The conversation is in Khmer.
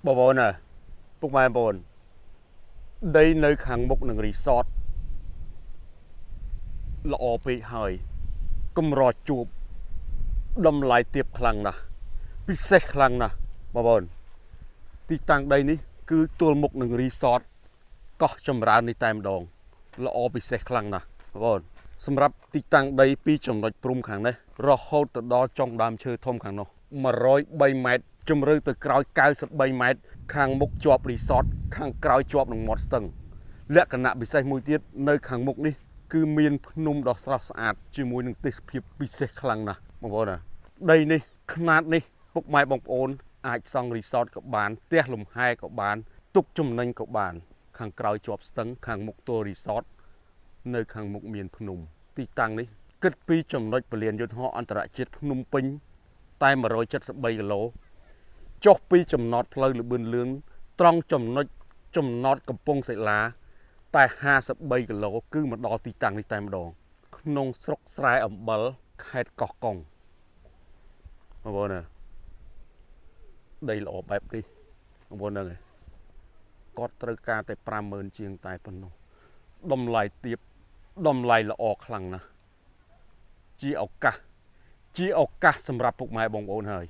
បងប្អូនពុកម៉ែបងប្អូនដីនៅខាងមុខនឹងរីសតល្អពេកហើយកម្រជួបតម្លៃទាបខ្លាំងណាស់ពិសេសខ្លាំងណាស់បងប្អូនទីតាំងដីនេះគឺទល់មុខនឹងរីសតកោះចម្រើននេះតែម្ដងល្អពិសេសខ្លាំងណាស់បងប្អូនសម្រាប់ទីតាំងដីពីចំណុចព្រំខាងនេះរហូតទៅដល់ចុងដើមឈើធំខាងនោះ103ម៉ែត្រជម្រៅទៅក្រោយ93ម៉ែត្រខាងមុខជាប់រីសតខាងក្រោយជាប់នឹងមាត់ស្ទឹងលក្ខណៈពិសេសមួយទៀតនៅខាងមុខនេះគឺមានភ្នំដ៏ស្រស់ស្អាតជាមួយនឹងទេសភាពពិសេសខ្លាំងណាស់បងប្អូនដីនេះខ្នាតនេះពុកម៉ែបងប្អូនអាចសង់រីសតក៏បានផ្ទះលំហែក៏បានទុកចំណេញក៏បានខាងក្រោយជាប់ស្ទឹងខាងមុខតួរីសតនៅខាងមុខមានភ្នំទីតាំងនេះគិតពីចំណុចពលានយន្តហោះអន្តរជាតិភ្នំពេញតែ173គីឡូចុះពីចំណតផ្លូវលបឿនលឿនត្រង់ចំណតកំពង់សិលាតែ53គីឡូគឺមកដល់ទីតាំងនេះតែម្ដងក្នុងស្រុកស្រែអំបិលខេត្តកោះកុងបងប្អូនដីល្អបែបនេះបងប្អូនហ្នឹងគាត់ត្រូវការតែ50000ជាងតែប៉ុណ្ណោះតម្លៃទាបតម្លៃល្អខ្លាំងណាស់ជាឱកាសសម្រាប់ពុកម៉ែបងប្អូនហើយ